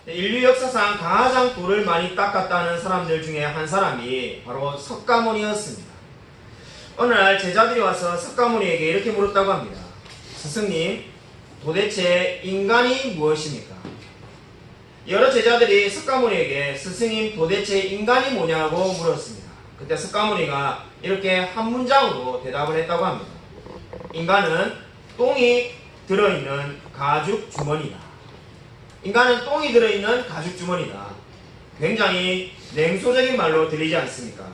인류 역사상 가장 돌을 많이 닦았다는 사람들 중에 한 사람이 바로 석가모니였습니다. 어느 날 제자들이 와서 석가모니에게 이렇게 물었다고 합니다. 스승님, 도대체 인간이 무엇입니까? 여러 제자들이 석가모니에게 스승님 도대체 인간이 뭐냐고 물었습니다. 그때 석가모니가 이렇게 한 문장으로 대답을 했다고 합니다. 인간은 똥이 들어있는 가죽 주머니다. 인간은 똥이 들어있는 가죽 주머니다. 굉장히 냉소적인 말로 들리지 않습니까?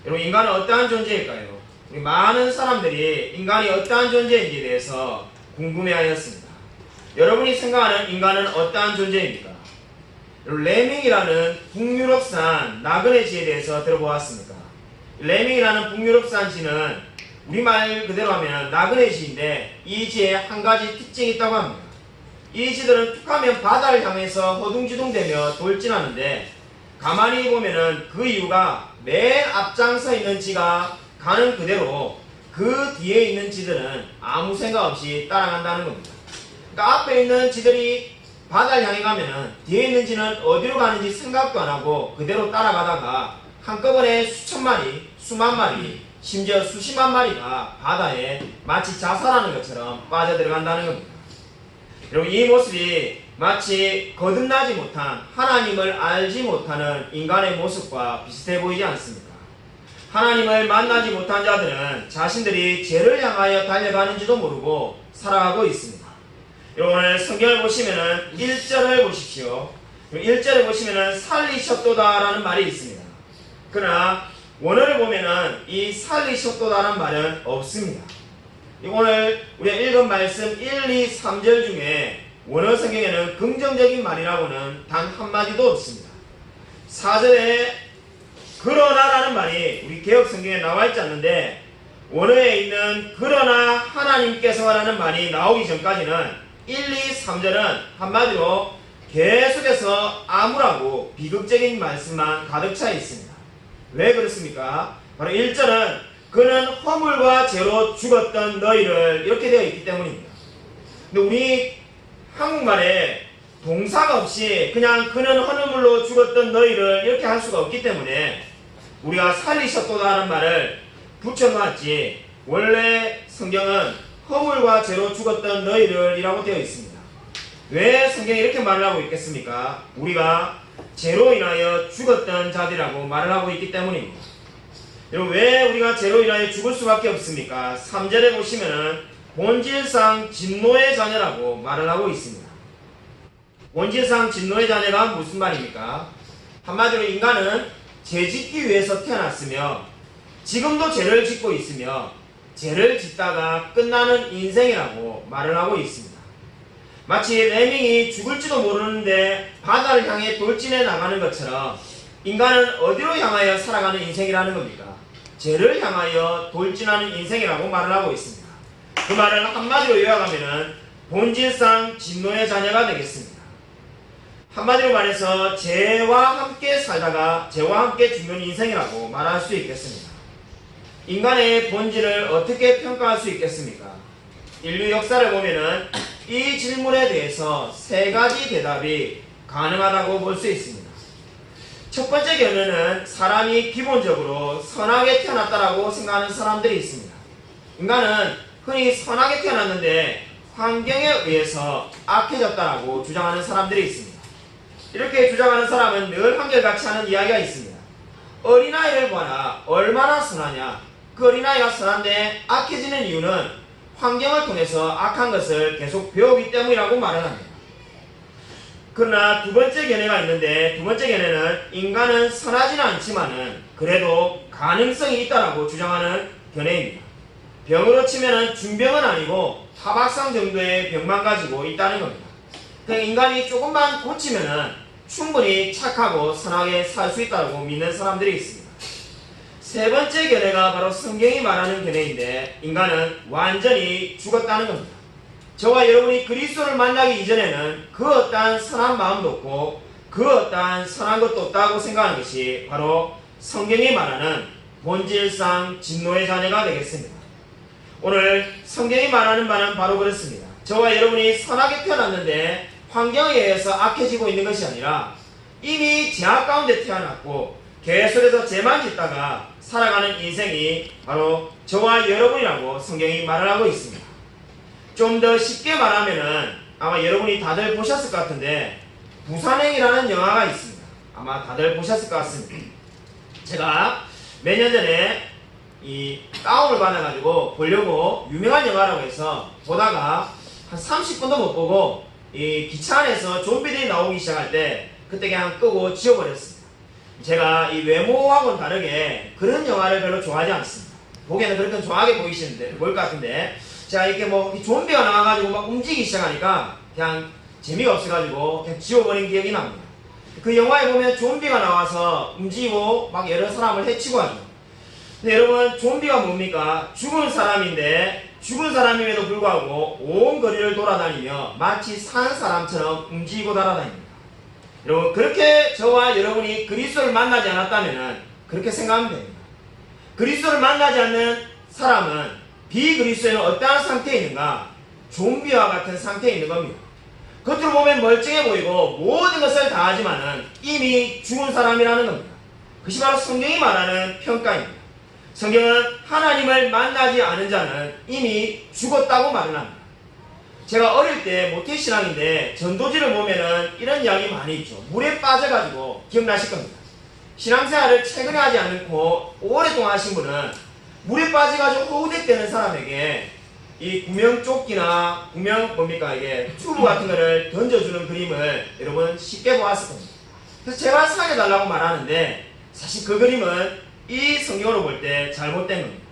여러분, 인간은 어떠한 존재일까요? 우리 많은 사람들이 인간이 어떠한 존재인지에 대해서 궁금해하였습니다. 여러분이 생각하는 인간은 어떠한 존재입니까? 레밍이라는 북유럽산 나그네지에 대해서 들어보았습니까? 레밍이라는 북유럽산 지는 우리말 그대로 하면 나그네지인데 이 지에 한 가지 특징이 있다고 합니다. 이 지들은 툭하면 바다를 향해서 허둥지둥대며 돌진하는데 가만히 보면은 그 이유가 맨 앞장서 있는 지가 가는 그대로 그 뒤에 있는 지들은 아무 생각 없이 따라간다는 겁니다. 그러니까 앞에 있는 지들이 바다를 향해 가면은 뒤에 있는 지는 어디로 가는지 생각도 안 하고 그대로 따라가다가 한꺼번에 수천 마리, 수만 마리, 심지어 수십만 마리가 바다에 마치 자살하는 것처럼 빠져들어간다는 겁니다. 여러분, 이 모습이 마치 거듭나지 못한, 하나님을 알지 못하는 인간의 모습과 비슷해 보이지 않습니까? 하나님을 만나지 못한 자들은 자신들이 죄를 향하여 달려가는지도 모르고 살아가고 있습니다. 여러분, 오늘 성경을 보시면은 1절을 보십시오. 1절에 보시면은 살리셨도다 라는 말이 있습니다. 그러나 원어를 보면은 이 살리셨도다라는 말은 없습니다. 오늘 우리가 읽은 말씀 1, 2, 3절 중에 원어 성경에는 긍정적인 말이라고는 단 한마디도 없습니다. 4절에 그러나라는 말이 우리 개혁 성경에 나와 있지 않는데 원어에 있는 그러나 하나님께서라는 말이 나오기 전까지는 1, 2, 3절은 한마디로 계속해서 암울하고 비극적인 말씀만 가득 차 있습니다. 왜 그렇습니까? 바로 1절은 그는 허물과 죄로 죽었던 너희를 이렇게 되어 있기 때문입니다. 근데 우리 한국말에 동사가 없이 그냥 그는 허물로 죽었던 너희를 이렇게 할 수가 없기 때문에 우리가 살리셨도다 하는 말을 붙여놓았지 원래 성경은 허물과 죄로 죽었던 너희를 이라고 되어 있습니다. 왜 성경이 이렇게 말을 하고 있겠습니까? 우리가 죄로 인하여 죽었던 자들이라고 말을 하고 있기 때문입니다. 여러분, 왜 우리가 죄로 인하여 죽을 수밖에 없습니까? 3절에 보시면은 본질상 진노의 자녀라고 말을 하고 있습니다. 본질상 진노의 자녀가 무슨 말입니까? 한마디로 인간은 죄 짓기 위해서 태어났으며 지금도 죄를 짓고 있으며 죄를 짓다가 끝나는 인생이라고 말을 하고 있습니다. 마치 레밍이 죽을지도 모르는데 바다를 향해 돌진해 나가는 것처럼 인간은 어디로 향하여 살아가는 인생이라는 겁니까? 죄를 향하여 돌진하는 인생이라고 말을 하고 있습니다. 그 말을 한마디로 요약하면 본질상 진노의 자녀가 되겠습니다. 한마디로 말해서 죄와 함께 살다가 죄와 함께 죽는 인생이라고 말할 수 있겠습니다. 인간의 본질을 어떻게 평가할 수 있겠습니까? 인류 역사를 보면은 이 질문에 대해서 세 가지 대답이 가능하다고 볼 수 있습니다. 첫 번째 견해는 사람이 기본적으로 선하게 태어났다라고 생각하는 사람들이 있습니다. 인간은 흔히 선하게 태어났는데 환경에 의해서 악해졌다라고 주장하는 사람들이 있습니다. 이렇게 주장하는 사람은 늘 한결같이 하는 이야기가 있습니다. 어린아이를 보아라, 얼마나 선하냐. 그 어린아이가 선한데 악해지는 이유는 환경을 통해서 악한 것을 계속 배우기 때문이라고 말을 합니다. 그러나 두 번째 견해가 있는데 두 번째 견해는 인간은 선하지는 않지만은 그래도 가능성이 있다라고 주장하는 견해입니다. 병으로 치면은 중병은 아니고 타박상 정도의 병만 가지고 있다는 겁니다. 그러니까 인간이 조금만 고치면은 충분히 착하고 선하게 살 수 있다고 믿는 사람들이 있습니다. 세 번째 견해가 바로 성경이 말하는 견해인데 인간은 완전히 죽었다는 겁니다. 저와 여러분이 그리스도를 만나기 이전에는 그 어떠한 선한 마음도 없고 그 어떠한 선한 것도 없다고 생각하는 것이 바로 성경이 말하는 본질상 진노의 자녀가 되겠습니다. 오늘 성경이 말하는 바는 바로 그렇습니다. 저와 여러분이 선하게 태어났는데 환경에 의해서 악해지고 있는 것이 아니라 이미 죄악 가운데 태어났고 계속해서 죄만 짓다가 살아가는 인생이 바로 저와 여러분이라고 성경이 말을 하고 있습니다. 좀 더 쉽게 말하면은 아마 여러분이 다들 보셨을 것 같은데 부산행이라는 영화가 있습니다. 아마 다들 보셨을 것 같습니다. 제가 몇 년 전에 이 다운을 받아가지고 보려고 유명한 영화라고 해서 보다가 한 30분도 못 보고 이 기차 안에서 좀비들이 나오기 시작할 때 그때 그냥 끄고 지워버렸습니다. 제가 이 외모하고는 다르게 그런 영화를 별로 좋아하지 않습니다. 보기에는 그렇게 좋아하게 보일 것 같은데 제가 이렇게 뭐 좀비가 나와가지고 막 움직이기 시작하니까 그냥 재미가 없어가지고 그냥 지워버린 기억이 납니다. 그 영화에 보면 좀비가 나와서 움직이고 막 여러 사람을 해치고 하죠. 근데 여러분 좀비가 뭡니까? 죽은 사람인데 죽은 사람임에도 불구하고 온 거리를 돌아다니며 마치 산 사람처럼 움직이고 돌아다닙니다. 여러분 그렇게 저와 여러분이 그리스도를 만나지 않았다면 그렇게 생각하면 됩니다. 그리스도를 만나지 않는 사람은 비그리스도인은 어떠한 상태에 있는가? 좀비와 같은 상태에 있는 겁니다. 겉으로 보면 멀쩡해 보이고 모든 것을 다 하지만은 이미 죽은 사람이라는 겁니다. 그것이 바로 성경이 말하는 평가입니다. 성경은 하나님을 만나지 않은 자는 이미 죽었다고 말을 합니다. 제가 어릴 때 모태신앙인데 전도지를 보면은 이런 이야기 많이 있죠. 물에 빠져가지고 기억나실 겁니다. 신앙생활을 최근에 하지 않고 오랫동안 하신 분은 물에 빠져가지고 호우대되는 사람에게 이 구명조끼나 뭡니까 이게 튜브 같은 거를 던져주는 그림을 여러분 쉽게 보았을 겁니다. 그래서 제가 살려달라고 말하는데 사실 그 그림은 이 성경으로 볼 때 잘못된 겁니다.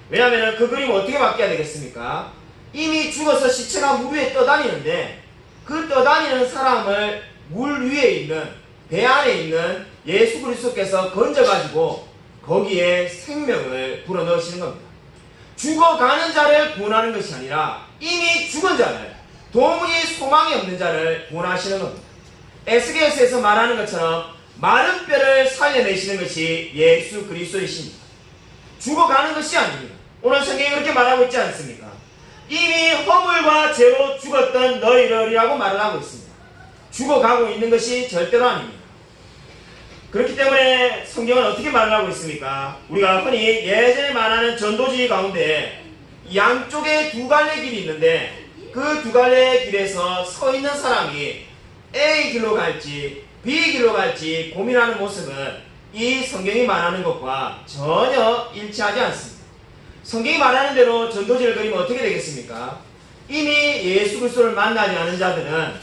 왜냐하면 그 그림을 어떻게 바뀌어야 되겠습니까? 이미 죽어서 시체가 물 위에 떠다니는데 그 떠다니는 사람을 물 위에 있는 배 안에 있는 예수 그리스도께서 건져가지고 거기에 생명을 불어넣으시는 겁니다. 죽어가는 자를 구원하는 것이 아니라 이미 죽은 자를 도무지 소망이 없는 자를 구원하시는 겁니다. 에스겔서에서 말하는 것처럼 마른 뼈를 살려내시는 것이 예수 그리스도이십니다. 죽어가는 것이 아닙니다. 오늘 성경이 그렇게 말하고 있지 않습니까? 이미 허물과 죄로 죽었던 너희들이라고 말을 하고 있습니다. 죽어가고 있는 것이 절대로 아닙니다. 그렇기 때문에 성경은 어떻게 말을 하고 있습니까? 우리가 흔히 예전에 말하는 전도지 가운데 양쪽에 두 갈래 길이 있는데 그 두 갈래 길에서 서 있는 사람이 A 길로 갈지 B 길로 갈지 고민하는 모습은 이 성경이 말하는 것과 전혀 일치하지 않습니다. 성경이 말하는 대로 전도지를 그리면 어떻게 되겠습니까? 이미 예수 그리스도를 만나지 않은 자들은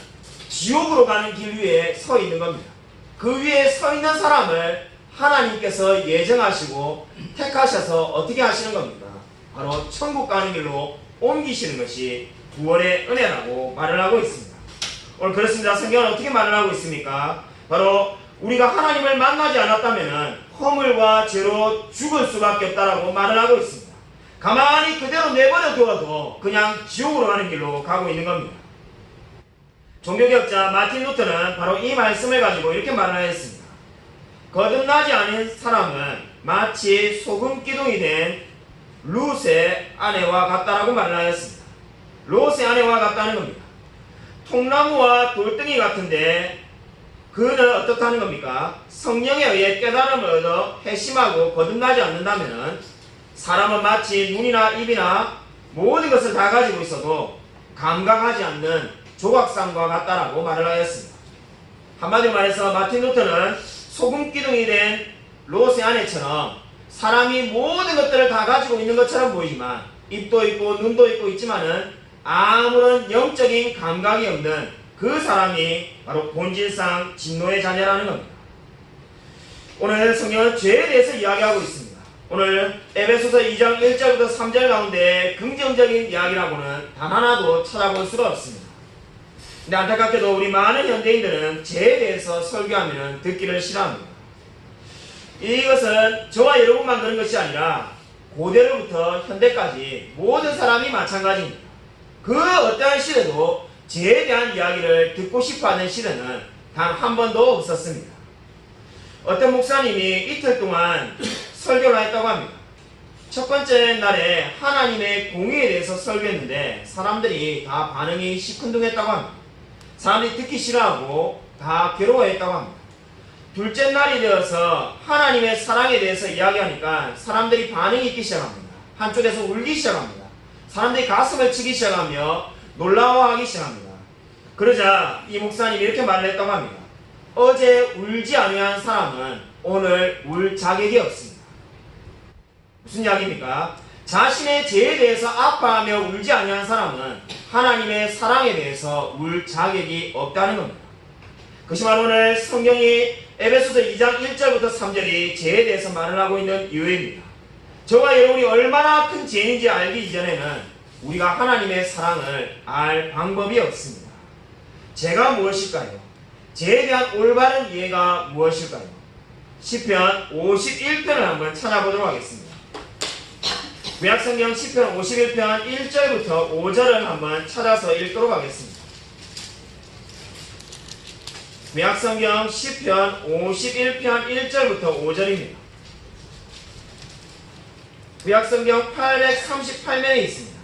지옥으로 가는 길 위에 서 있는 겁니다. 그 위에 서 있는 사람을 하나님께서 예정하시고 택하셔서 어떻게 하시는 겁니까? 바로 천국 가는 길로 옮기시는 것이 구원의 은혜라고 말을 하고 있습니다. 오늘 그렇습니다. 성경은 어떻게 말을 하고 있습니까? 바로 우리가 하나님을 만나지 않았다면 허물과 죄로 죽을 수밖에 없다라고 말을 하고 있습니다. 가만히 그대로 내버려 두어도 그냥 지옥으로 가는 길로 가고 있는 겁니다. 종교개혁자 마틴 루터는 바로 이 말씀을 가지고 이렇게 말을 하였습니다. 거듭나지 않은 사람은 마치 소금 기둥이 된 룻의 아내와 같다라고 말을 하였습니다. 롯의 아내와 같다는 겁니다. 통나무와 돌덩이 같은데 그는 어떻다는 겁니까? 성령에 의해 깨달음을 얻어 회심하고 거듭나지 않는다면 사람은 마치 눈이나 입이나 모든 것을 다 가지고 있어도 감각하지 않는 조각상과 같다라고 말을 하였습니다. 한마디로 말해서 마틴 루터는 소금 기둥이 된 롯의 아내처럼 사람이 모든 것들을 다 가지고 있는 것처럼 보이지만 입도 있고 눈도 있고 있지만은 아무런 영적인 감각이 없는 그 사람이 바로 본질상 진노의 자녀라는 겁니다. 오늘 성경은 죄에 대해서 이야기하고 있습니다. 오늘 에베소서 2장 1절부터 3절 가운데 긍정적인 이야기라고는 단 하나도 찾아볼 수가 없습니다. 근데 안타깝게도 우리 많은 현대인들은 죄에 대해서 설교하면 듣기를 싫어합니다. 이것은 저와 여러분만 그런 것이 아니라 고대로부터 현대까지 모든 사람이 마찬가지입니다. 그 어떠한 시대도 죄에 대한 이야기를 듣고 싶어하는 시대는 단 한 번도 없었습니다. 어떤 목사님이 이틀 동안 설교를 했다고 합니다. 첫 번째 날에 하나님의 공의에 대해서 설교했는데 사람들이 다 반응이 시큰둥했다고 합니다. 사람들이 듣기 싫어하고 다 괴로워했다고 합니다. 둘째 날이 되어서 하나님의 사랑에 대해서 이야기하니까 사람들이 반응이 있기 시작합니다. 한쪽에서 울기 시작합니다. 사람들이 가슴을 치기 시작하며 놀라워하기 시작합니다. 그러자 이 목사님이 이렇게 말을 했다고 합니다. 어제 울지 아니한 사람은 오늘 울 자격이 없습니다. 무슨 이야기입니까? 자신의 죄에 대해서 아파하며 울지 아니한 사람은 하나님의 사랑에 대해서 울 자격이 없다는 겁니다. 그것이 바로 오늘 성경이 에베소서 2장 1절부터 3절이 죄에 대해서 말을 하고 있는 이유입니다. 저와 여러분이 얼마나 큰 죄인인지 알기 이전에는 우리가 하나님의 사랑을 알 방법이 없습니다. 죄가 무엇일까요? 죄에 대한 올바른 이해가 무엇일까요? 시편 51편을 한번 찾아보도록 하겠습니다. 구약성경 시편 51편 1절부터 5절을 한번 찾아서 읽도록 하겠습니다. 구약성경 시편 51편 1절부터 5절입니다. 구약성경 838면에 있습니다.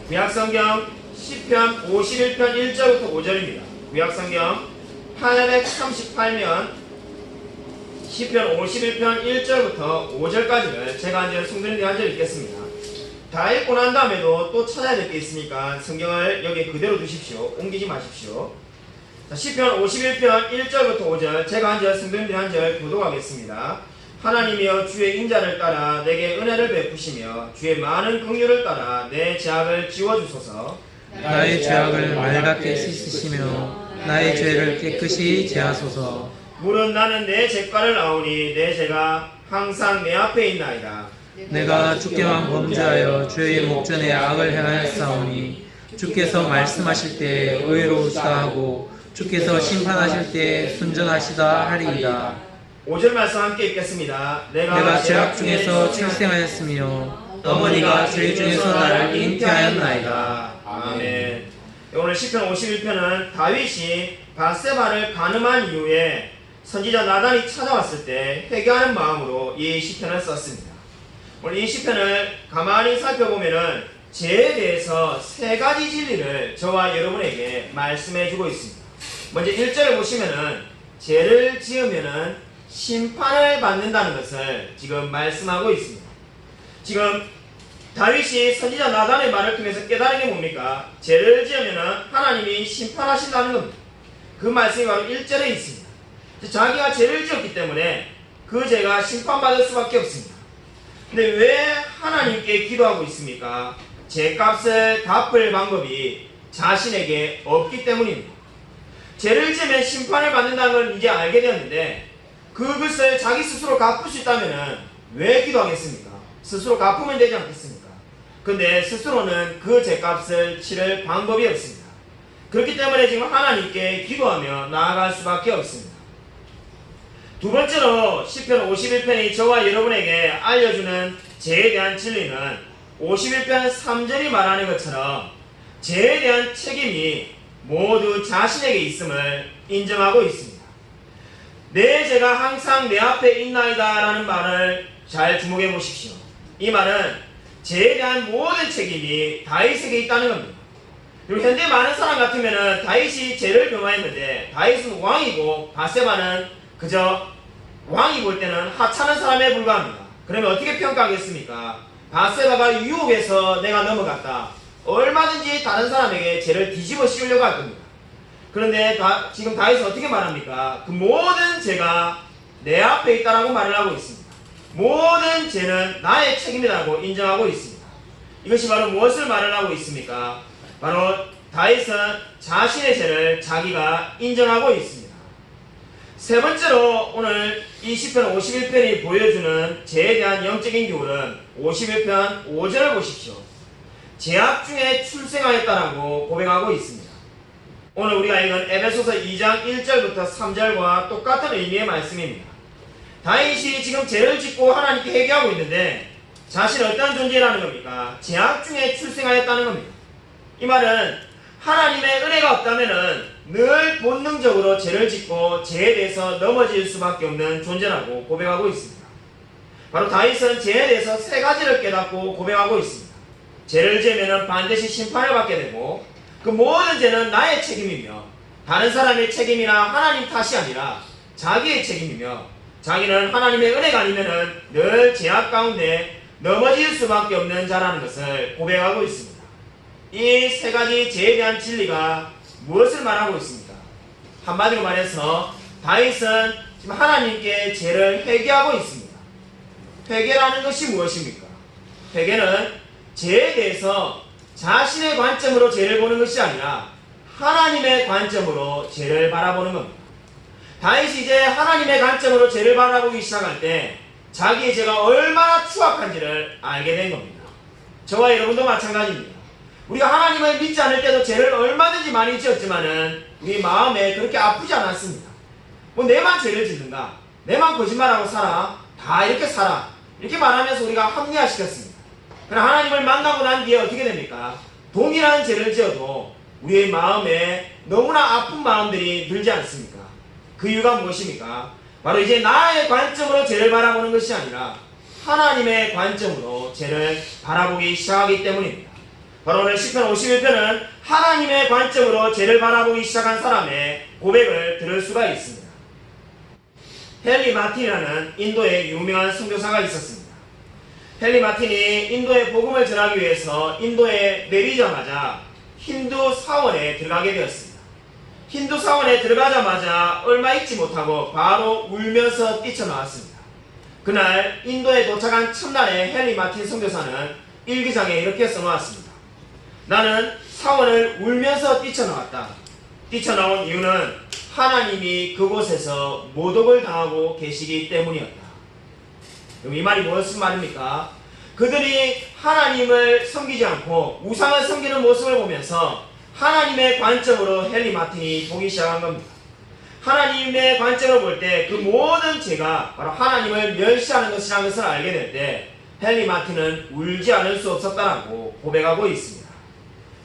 구약성경 시편 51편 1절부터 5절입니다. 구약성경 838면 시편 51편 1절부터 5절까지를 제가 한 절, 성도님들이 한 절 읽겠습니다. 다 읽고 난 다음에도 또 찾아야 될 게 있으니까 성경을 여기에 그대로 두십시오. 옮기지 마십시오. 자, 시편 51편 1절부터 5절 제가 한 절, 성도님들이 한 절 교독하겠습니다. 하나님이여 주의 인자를 따라 내게 은혜를 베푸시며 주의 많은 긍휼을 따라 내 죄악을 지워주소서. 나의 죄악을 맑게 씻으시며 나의 죄를 깨끗이 제하소서. 물은 나는 내 죄가를 아오니 내 죄가 항상 내 앞에 있나이다. 내가 주께만 범죄하여 주의 목전에 악을 행하였사오니 주께서 말씀하실 때 의로우시다 하고 주께서 심판하실 때 순전하시다 하리이다. 5절 말씀 함께 읽겠습니다. 내가 죄악 중에서 출생하였으며 어머니가 죄 중에서 나를 잉태하였나이다. 아멘. 오늘 시편 51편은 다윗이 밧세바를 간음한 이후에 선지자 나단이 찾아왔을 때 회개하는 마음으로 이 시편을 썼습니다. 오늘 이 시편을 가만히 살펴보면은 죄에 대해서 세 가지 진리를 저와 여러분에게 말씀해 주고 있습니다. 먼저 1절을 보시면은 죄를 지으면은 심판을 받는다는 것을 지금 말씀하고 있습니다. 지금 다윗이 선지자 나단의 말을 통해서 깨달은 게 뭡니까? 죄를 지으면은 하나님이 심판하신다는 겁니다. 그 말씀이 바로 1절에 있습니다. 자기가 죄를 지었기 때문에 그 죄가 심판받을 수밖에 없습니다. 근데 왜 하나님께 기도하고 있습니까? 죄값을 갚을 방법이 자신에게 없기 때문입니다. 죄를 지으면 심판을 받는다는 걸 이제 알게 되었는데 그것을 자기 스스로 갚을 수 있다면 왜 기도하겠습니까? 스스로 갚으면 되지 않겠습니까? 근데 스스로는 그 죄값을 치를 방법이 없습니다. 그렇기 때문에 지금 하나님께 기도하며 나아갈 수밖에 없습니다. 두 번째로 시편 51편이 저와 여러분에게 알려주는 죄에 대한 진리는 51편 3절이 말하는 것처럼 죄에 대한 책임이 모두 자신에게 있음을 인정하고 있습니다. 내 죄가 항상 내 앞에 있나이다 라는 말을 잘 주목해 보십시오. 이 말은 죄에 대한 모든 책임이 다윗에게 있다는 겁니다. 그리고 현대 많은 사람 같으면 다윗이 죄를 범하였는데 다윗은 왕이고 밧세바는 그저 왕이 볼 때는 하찮은 사람에 불과합니다. 그러면 어떻게 평가하겠습니까? 밧세바가 유혹해서 내가 넘어갔다. 얼마든지 다른 사람에게 죄를 뒤집어 씌우려고 할 겁니다. 그런데 지금 다윗은 어떻게 말합니까? 그 모든 죄가 내 앞에 있다라고 말을 하고 있습니다. 모든 죄는 나의 책임이라고 인정하고 있습니다. 이것이 바로 무엇을 말을 하고 있습니까? 바로 다윗은 자신의 죄를 자기가 인정하고 있습니다. 세 번째로 오늘 이 시편 51편이 보여주는 죄에 대한 영적인 교훈은 51편 5절을 보십시오. 죄악 중에 출생하였다라고 고백하고 있습니다. 오늘 우리가 읽은 에베소서 2장 1절부터 3절과 똑같은 의미의 말씀입니다. 다윗이 지금 죄를 짓고 하나님께 회개하고 있는데 자신은 어떤 존재라는 겁니까? 죄악 중에 출생하였다는 겁니다. 이 말은 하나님의 은혜가 없다면 늘 본능적으로 죄를 짓고 죄에 대해서 넘어질 수밖에 없는 존재라고 고백하고 있습니다. 바로 다윗은 죄에 대해서 세 가지를 깨닫고 고백하고 있습니다. 죄를 지으면 반드시 심판을 받게 되고 그 모든 죄는 나의 책임이며 다른 사람의 책임이나 하나님 탓이 아니라 자기의 책임이며 자기는 하나님의 은혜가 아니면 늘 죄악 가운데 넘어질 수밖에 없는 자라는 것을 고백하고 있습니다. 이 세 가지 죄에 대한 진리가 무엇을 말하고 있습니까? 한마디로 말해서 다윗은 지금 하나님께 죄를 회개하고 있습니다. 회개라는 것이 무엇입니까? 회개는 죄에 대해서 자신의 관점으로 죄를 보는 것이 아니라 하나님의 관점으로 죄를 바라보는 겁니다. 다윗이 이제 하나님의 관점으로 죄를 바라보기 시작할 때 자기의 죄가 얼마나 추악한지를 알게 된 겁니다. 저와 여러분도 마찬가지입니다. 우리가 하나님을 믿지 않을 때도 죄를 얼마든지 많이 지었지만은 우리 마음에 그렇게 아프지 않았습니다. 뭐 내만 죄를 짓는다, 내만 거짓말하고 살아, 다 이렇게 살아, 이렇게 말하면서 우리가 합리화시켰습니다. 그러나 하나님을 만나고 난 뒤에 어떻게 됩니까? 동일한 죄를 지어도 우리의 마음에 너무나 아픈 마음들이 들지 않습니까? 그 이유가 무엇입니까? 바로 이제 나의 관점으로 죄를 바라보는 것이 아니라 하나님의 관점으로 죄를 바라보기 시작하기 때문입니다. 바로 오늘 시편 51편은 하나님의 관점으로 죄를 바라보기 시작한 사람의 고백을 들을 수가 있습니다. 헨리 마틴이라는 인도의 유명한 선교사가 있었습니다. 헨리 마틴이 인도에 복음을 전하기 위해서 인도에 내리자마자 힌두 사원에 들어가게 되었습니다. 힌두 사원에 들어가자마자 얼마 있지 못하고 바로 울면서 뛰쳐나왔습니다. 그날 인도에 도착한 첫날에 헨리 마틴 선교사는 일기장에 이렇게 써놓았습니다. 나는 사원을 울면서 뛰쳐나왔다. 뛰쳐나온 이유는 하나님이 그곳에서 모독을 당하고 계시기 때문이었다. 이 말이 무슨 말입니까? 그들이 하나님을 섬기지 않고 우상을 섬기는 모습을 보면서 하나님의 관점으로 헨리 마틴이 보기 시작한 겁니다. 하나님의 관점으로 볼 때 그 모든 죄가 바로 하나님을 멸시하는 것이라는 것을 알게 될 때 헨리 마틴은 울지 않을 수 없었다라고 고백하고 있습니다.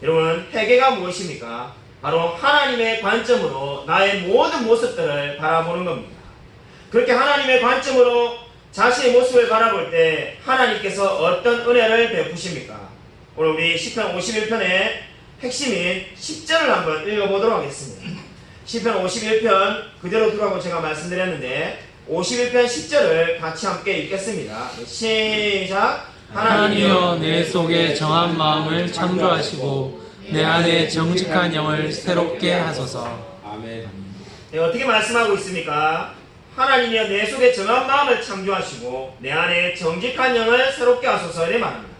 여러분, 회개가 무엇입니까? 바로 하나님의 관점으로 나의 모든 모습들을 바라보는 겁니다. 그렇게 하나님의 관점으로 자신의 모습을 바라볼 때 하나님께서 어떤 은혜를 베푸십니까? 오늘 우리 시편 51편의 핵심인 10절을 한번 읽어보도록 하겠습니다. 시편 51편 그대로 들어가고 제가 말씀드렸는데 51편 10절을 같이 함께 읽겠습니다. 시작. 하나님이여 내 속에 정한 마음을 창조하시고 내 안에 정직한 영을 새롭게 하소서. 아멘. 네, 어떻게 말씀하고 있습니까? 하나님이여 내 속에 정한 마음을 창조하시고 내 안에 정직한 영을 새롭게 하소서 이렇게 말합니다.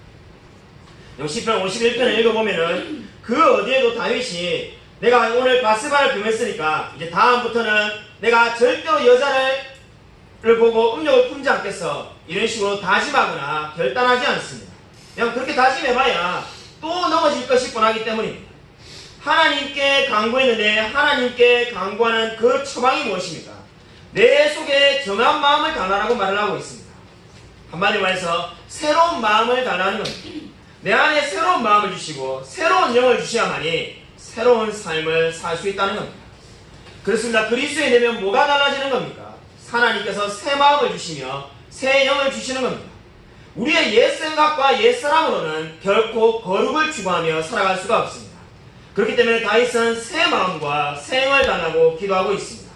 시편 51편을 읽어보면은 그 어디에도 다윗이 내가 오늘 바스바를 범했으니까 이제 다음부터는 내가 절대로 여자를 보고 음욕을 품지 않겠어 이런 식으로 다짐하거나 결단하지 않습니다. 그냥 그렇게 다짐해봐야 또 넘어질 것이 뻔하기 때문입니다. 하나님께 강구했는데 하나님께 강구하는 그 처방이 무엇입니까? 내 속에 정한 마음을 달라고 말을 하고 있습니다. 한마디로 말해서 새로운 마음을 달라는 겁니다. 내 안에 새로운 마음을 주시고 새로운 영을 주셔야만이 새로운 삶을 살 수 있다는 겁니다. 그렇습니다. 그리스도에 되면 뭐가 달라지는 겁니까? 하나님께서 새 마음을 주시며 새 영을 주시는 겁니다. 우리의 옛 생각과 옛 사람으로는 결코 거룩을 추구하며 살아갈 수가 없습니다. 그렇기 때문에 다윗은 새 마음과 새 영을 달라고 기도하고 있습니다.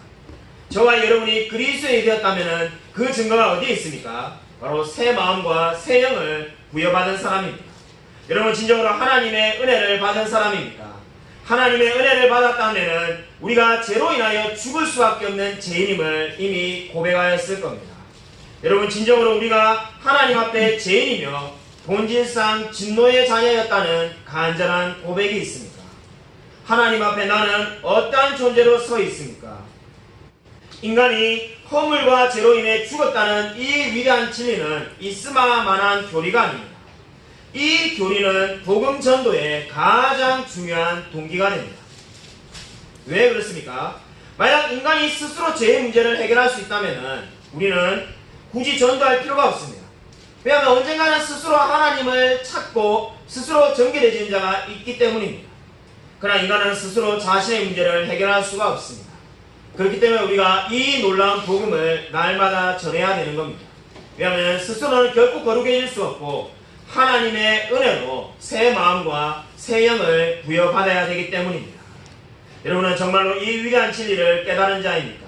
저와 여러분이 그리스도에 되었다면 그 증거가 어디에 있습니까? 바로 새 마음과 새 영을 부여받은 사람입니다. 여러분 진정으로 하나님의 은혜를 받은 사람입니까? 하나님의 은혜를 받았다면 우리가 죄로 인하여 죽을 수밖에 없는 죄인임을 이미 고백하였을 겁니다. 여러분 진정으로 우리가 하나님 앞에 죄인이며 본질상 진노의 자녀였다는 간절한 고백이 있습니까? 하나님 앞에 나는 어떠한 존재로 서 있습니까? 인간이 허물과 죄로 인해 죽었다는 이 위대한 진리는 있을만한 교리가 아닙니다. 이 교리는 복음 전도의 가장 중요한 동기가 됩니다. 왜 그렇습니까? 만약 인간이 스스로 죄의 문제를 해결할 수 있다면 우리는 굳이 전도할 필요가 없습니다. 왜냐하면 언젠가는 스스로 하나님을 찾고 스스로 정결해지는 자가 있기 때문입니다. 그러나 인간은 스스로 자신의 문제를 해결할 수가 없습니다. 그렇기 때문에 우리가 이 놀라운 복음을 날마다 전해야 되는 겁니다. 왜냐하면 스스로는 결코 거룩해질 수 없고 하나님의 은혜로 새 마음과 새 영을 부여받아야 되기 때문입니다. 여러분은 정말로 이 위대한 진리를 깨달은 자입니까?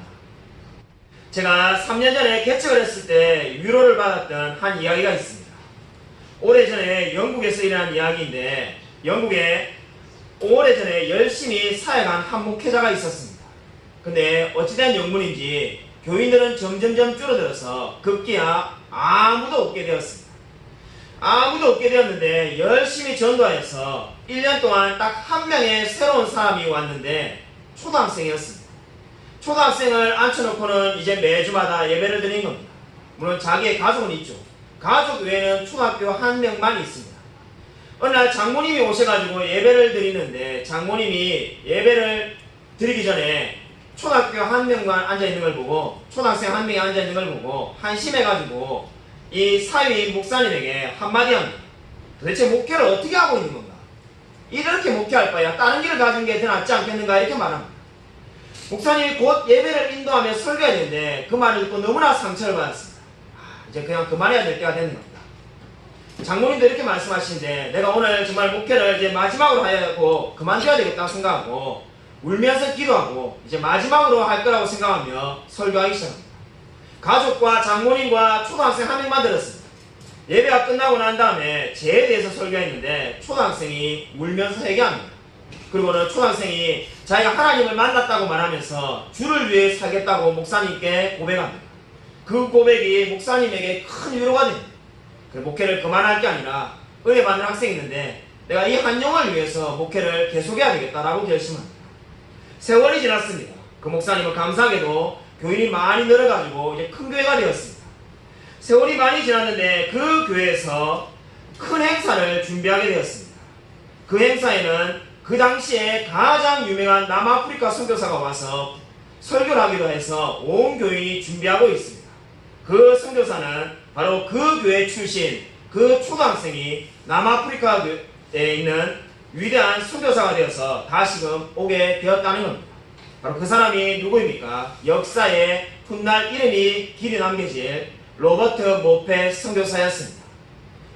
제가 3년 전에 개척을 했을 때 위로를 받았던 한 이야기가 있습니다. 오래전에 영국에서 일어난 이야기인데, 영국에 오래전에 열심히 사역한 한 목회자가 있었습니다. 근데 어찌된 영문인지 교인들은 점점점 줄어들어서 급기야 아무도 없게 되었습니다. 아무도 없게 되었는데 열심히 전도하여서 1년 동안 딱 한 명의 새로운 사람이 왔는데 초등학생이었습니다. 초등학생을 앉혀놓고는 이제 매주마다 예배를 드리는 겁니다. 물론 자기의 가족은 있죠. 가족 외에는 초등학교 한 명만 있습니다. 어느 날 장모님이 오셔가지고 예배를 드리는데, 장모님이 예배를 드리기 전에 초등학교 한 명만 앉아있는 걸 보고, 초등학생 한 명이 앉아있는 걸 보고 한심해가지고 이 사위 목사님에게 한마디 합니다. 도대체 목회를 어떻게 하고 있는 건가? 이렇게 목회할 바야 다른 길을 가진 게 더 낫지 않겠는가? 이렇게 말합니다. 목사님이 곧 예배를 인도하며 설교해야 되는데 그 말을 듣고 너무나 상처를 받았습니다. 이제 그냥 그만해야 될 때가 되는 겁니다. 장모님도 이렇게 말씀하시는데, 내가 오늘 정말 목회를 이제 마지막으로 하고 그만둬야 되겠다고 생각하고 울면서 기도하고 이제 마지막으로 할 거라고 생각하며 설교하기 시작합니다. 가족과 장모님과 초등학생 한 명만 들었습니다. 예배가 끝나고 난 다음에 죄에 대해서 설교했는데 초등학생이 울면서 회개합니다. 그리고는 초등학생이 자기가 하나님을 만났다고 말하면서 주를 위해 살겠다고 목사님께 고백합니다. 그 고백이 목사님에게 큰 위로가 됩니다. 목회를 그만할 게 아니라 은혜 받는 학생이 있는데 내가 이 한 영을 위해서 목회를 계속해야 되겠다라고 결심합니다. 세월이 지났습니다. 그 목사님은 감사하게도 교인이 많이 늘어가지고 이제 큰 교회가 되었습니다. 세월이 많이 지났는데 그 교회에서 큰 행사를 준비하게 되었습니다. 그 행사에는 그 당시에 가장 유명한 남아프리카 선교사가 와서 설교를 하기로 해서 온 교인이 준비하고 있습니다. 그 선교사는 바로 그 교회 출신 그 초등학생이 남아프리카에 있는 위대한 선교사가 되어서 다시금 오게 되었다는 겁니다. 바로 그 사람이 누구입니까? 역사에 훗날 이름이 길이 남겨질 로버트 모페 선교사였습니다.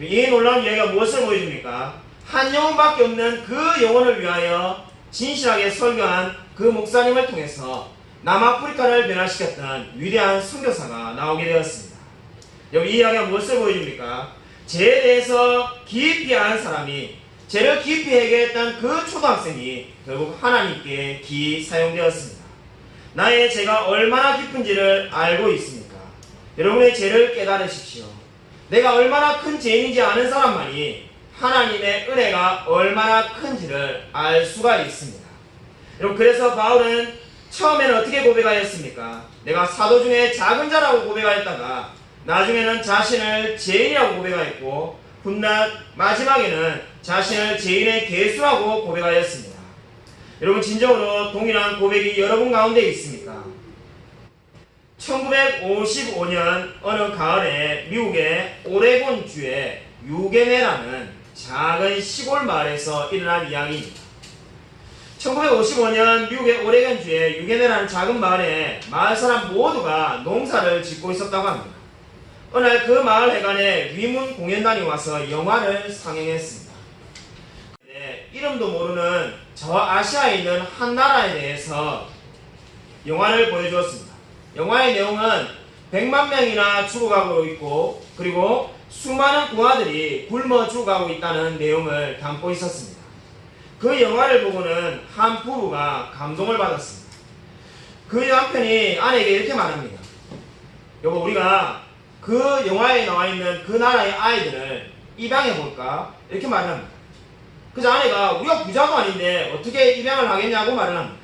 이 놀라운 이야기가 무엇을 보여줍니까? 한 영혼밖에 없는 그 영혼을 위하여 진실하게 설교한 그 목사님을 통해서 남아프리카를 변화시켰던 위대한 선교사가 나오게 되었습니다. 여기 이 이야기가 무엇을 보여줍니까? 죄에 대해서 깊이 아는 사람이 죄를 깊이 해결했던 그 초등학생이 결국 하나님께 기이 사용되었습니다. 나의 죄가 얼마나 깊은지를 알고 있습니까? 여러분의 죄를 깨달으십시오. 내가 얼마나 큰 죄인인지 아는 사람만이 하나님의 은혜가 얼마나 큰지를 알 수가 있습니다. 여러분, 그래서 바울은 처음에는 어떻게 고백하였습니까? 내가 사도 중에 작은 자라고 고백하였다가 나중에는 자신을 죄인이라고 고백하였고 훗날 마지막에는 자신을 죄인의 개수라고 고백하였습니다. 여러분, 진정으로 동일한 고백이 여러분 가운데 있습니까? 1955년 어느 가을에 미국의 오레곤주의 유게네라는 작은 시골 마을에서 일어난 이야기입니다. 1955년 미국의 오레곤주의 유게네라는 작은 마을에 마을 사람 모두가 농사를 짓고 있었다고 합니다. 어느 날 그 마을 해관에 위문 공연단이 와서 영화를 상영했습니다. 이름도 모르는 저 아시아에 있는 한 나라에 대해서 영화를 보여주었습니다. 영화의 내용은 100만 명이나 죽어가고 있고 그리고 수많은 부하들이 굶어 죽어가고 있다는 내용을 담고 있었습니다. 그 영화를 보고는 한 부부가 감동을 받았습니다. 그 남편이 아내에게 이렇게 말합니다. 여보, 우리가 그 영화에 나와 있는 그 나라의 아이들을 입양해 볼까? 이렇게 말을 합니다. 그래서 아내가 우리가 부자도 아닌데 어떻게 입양을 하겠냐고 말을 합니다.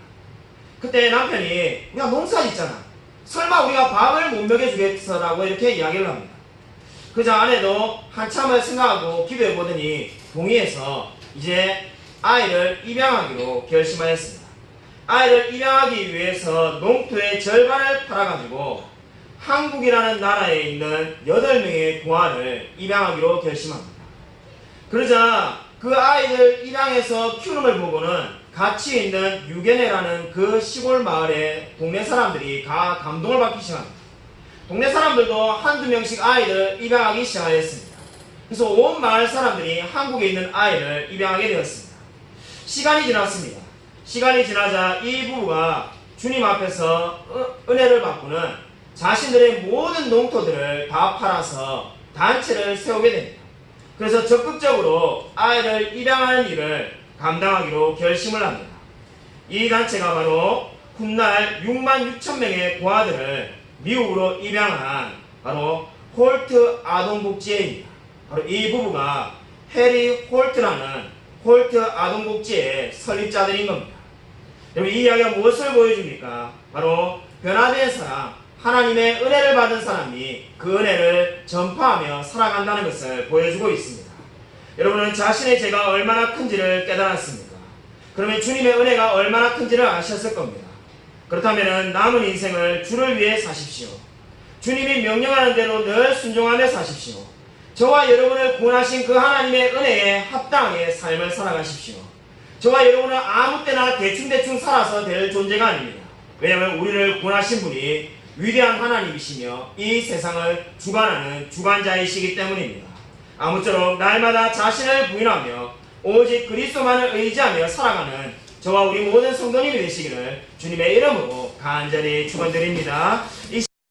그때 남편이 우리가 농사 짓잖아. 설마 우리가 밥을 못 먹여주겠어라고 이렇게 이야기를 합니다. 그래서 아내도 한참을 생각하고 기도해 보더니 동의해서 이제 아이를 입양하기로 결심하였습니다. 아이를 입양하기 위해서 농토의 절반을 팔아가지고 한국이라는 나라에 있는 8명의 부하를 입양하기로 결심합니다. 그러자 그 아이들 입양해서 키우는 걸 보고는 같이 있는 유게네라는 그 시골 마을의 동네 사람들이 다 감동을 받기 시작합니다. 동네 사람들도 한두 명씩 아이들 입양하기 시작하였습니다. 그래서 온 마을 사람들이 한국에 있는 아이를 입양하게 되었습니다. 시간이 지났습니다. 시간이 지나자 이 부부가 주님 앞에서 은혜를 받고는 자신들의 모든 농토들을 다 팔아서 단체를 세우게 됩니다. 그래서 적극적으로 아이를 입양하는 일을 감당하기로 결심을 합니다. 이 단체가 바로 훗날 6만 6천 명의 고아들을 미국으로 입양한 바로 홀트 아동복지회입니다. 바로 이 부부가 해리 홀트라는 홀트 아동복지회 설립자들인 겁니다. 여러분, 이 이야기가 무엇을 보여줍니까? 바로 변화된 사람, 하나님의 은혜를 받은 사람이 그 은혜를 전파하며 살아간다는 것을 보여주고 있습니다. 여러분은 자신의 죄가 얼마나 큰지를 깨달았습니까? 그러면 주님의 은혜가 얼마나 큰지를 아셨을 겁니다. 그렇다면 남은 인생을 주를 위해 사십시오. 주님이 명령하는 대로 늘 순종하며 사십시오. 저와 여러분을 구원하신 그 하나님의 은혜에 합당하게 삶을 살아가십시오. 저와 여러분은 아무 때나 대충대충 살아서 될 존재가 아닙니다. 왜냐하면 우리를 구원하신 분이 위대한 하나님이시며 이 세상을 주관하는 주관자이시기 때문입니다. 아무쪼록 날마다 자신을 부인하며 오직 그리스도만을 의지하며 살아가는 저와 우리 모든 성도님이 되시기를 주님의 이름으로 간절히 축원드립니다. 이